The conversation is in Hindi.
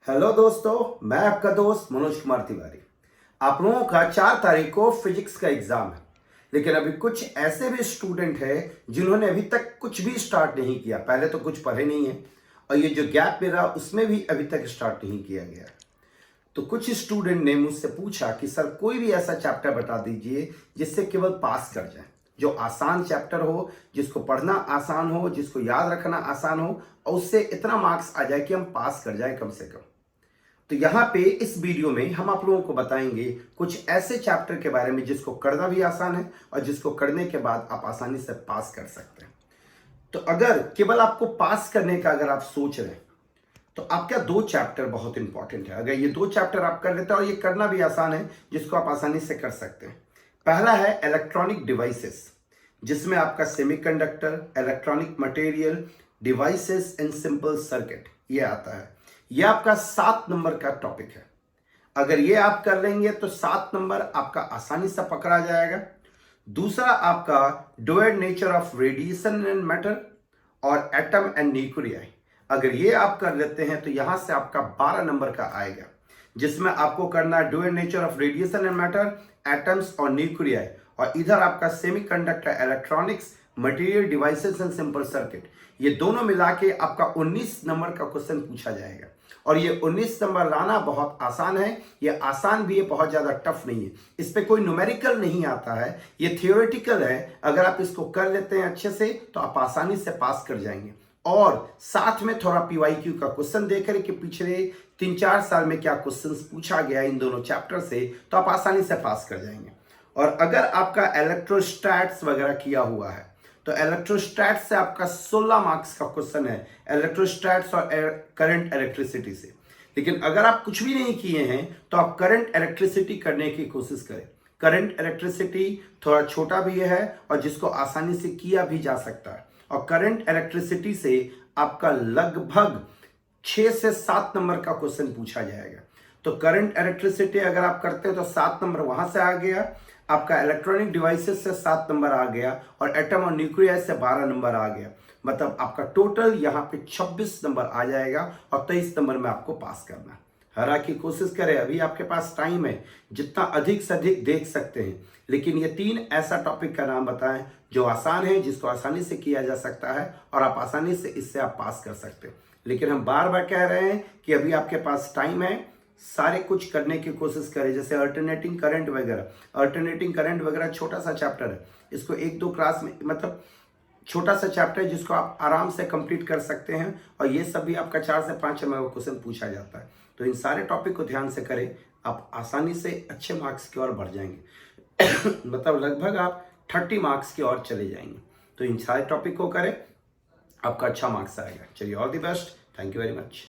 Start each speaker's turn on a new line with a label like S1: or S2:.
S1: हेलो दोस्तों, मैं आपका दोस्त मनोज कुमार तिवारी। आप लोगों का 4 तारीख को फिजिक्स का एग्जाम है, लेकिन अभी कुछ ऐसे भी स्टूडेंट हैं जिन्होंने अभी तक कुछ भी स्टार्ट नहीं किया। पहले तो कुछ पढ़े नहीं है और ये जो गैप मेरा उसमें भी अभी तक स्टार्ट नहीं किया गया। तो कुछ स्टूडेंट ने मुझसे पूछा कि सर कोई भी ऐसा चैप्टर बता दीजिए जिससे केवल पास कर जाए, जो आसान चैप्टर हो, जिसको पढ़ना आसान हो, जिसको याद रखना आसान हो और उससे इतना मार्क्स आ जाए कि हम पास कर जाए कम से कम। तो यहाँ पे इस वीडियो में हम आप लोगों को बताएंगे कुछ ऐसे चैप्टर के बारे में जिसको करना भी आसान है और जिसको करने के बाद आप आसानी से पास कर सकते हैं। तो अगर केवल आपको पास करने का अगर आप सोच रहे हैं तो आपका 2 चैप्टर बहुत इंपॉर्टेंट है। अगर ये 2 चैप्टर आप कर लेते हैं और ये करना भी आसान है, जिसको आप आसानी से कर सकते हैं। पहला है इलेक्ट्रॉनिक डिवाइसेस, जिसमें आपका semiconductor, electronic material, devices and simple circuit ये आता है। ये आपका 7 नंबर का टॉपिक है। अगर ये आप कर लेंगे तो 7 नंबर आपका आसानी से पकड़ा जाएगा। दूसरा आपका dual nature of radiation and matter और एटम एंड न्यूक्लियाई, अगर ये आप कर लेते हैं तो यहां से आपका 12 नंबर का आएगा, जिसमें आपको करना है dual nature of radiation and matter, atoms और न्यूक्लियाई। और इधर आपका semiconductor, electronics, material, devices and simple circuit, ये दोनों मिला के आपका 19 नंबर का क्वेश्चन पूछा जाएगा। और ये 19 नंबर लाना बहुत आसान है। ये आसान भी है, बहुत ज्यादा टफ नहीं है। इस पे कोई न्यूमेरिकल नहीं आता है, ये थियोरेटिकल है। अगर आप इसको कर लेते हैं अच्छे से तो आप आसानी से पास कर जाएंगे। और साथ में थोड़ा पीवाईक्यू का क्वेश्चन देकर कि पिछले 3-4 साल में क्या क्वेश्चंस पूछा गया इन दोनों चैप्टर से, तो आप आसानी से पास कर जाएंगे। और अगर आपका इलेक्ट्रोस्टैट्स वगैरह किया हुआ है तो इलेक्ट्रोस्टैट्स से आपका 16 मार्क्स का क्वेश्चन है, इलेक्ट्रोस्टैट्स और करंट इलेक्ट्रिसिटी से। लेकिन अगर आप कुछ भी नहीं किए हैं तो आप करंट इलेक्ट्रिसिटी करने की कोशिश करें। करंट इलेक्ट्रिसिटी थोड़ा छोटा भी है और जिसको आसानी से किया भी जा सकता है। और करंट इलेक्ट्रिसिटी से आपका लगभग 6 से 7 नंबर का क्वेश्चन पूछा जाएगा। तो करंट इलेक्ट्रिसिटी अगर आप करते हैं तो 7 नंबर वहां से आ गया, आपका इलेक्ट्रॉनिक डिवाइसेस से 7 नंबर आ गया और एटम और न्यूक्लियर से 12 नंबर आ गया। मतलब आपका टोटल यहाँ पे 26 नंबर आ जाएगा और 23 नंबर में आपको पास करना है। हालांकि कोशिश करें, अभी आपके पास टाइम है, जितना अधिक से अधिक देख सकते हैं। लेकिन ये 3 ऐसा टॉपिक का नाम बताएं जो आसान है, जिसको आसानी से किया जा सकता है और आप आसानी से इससे आप पास कर सकते हैं। लेकिन हम बार बार कह रहे हैं कि अभी आपके पास टाइम है, सारे कुछ करने की कोशिश करें। जैसे अल्टरनेटिंग करंट वगैरह छोटा सा चैप्टर है, इसको 1-2 क्लास में, मतलब छोटा सा चैप्टर है जिसको आप आराम से कंप्लीट कर सकते हैं। और ये सब भी आपका 4 से 5 नंबर का क्वेश्चन पूछा जाता है। तो इन सारे टॉपिक को ध्यान से करें, आप आसानी से अच्छे मार्क्स की ओर बढ़ जाएंगे। मतलब लगभग आप 30 मार्क्स की ओर चले जाएंगे। तो इन सारे टॉपिक को करें, आपका अच्छा मार्क्स आएगा। चलिए, all the best, thank you very much.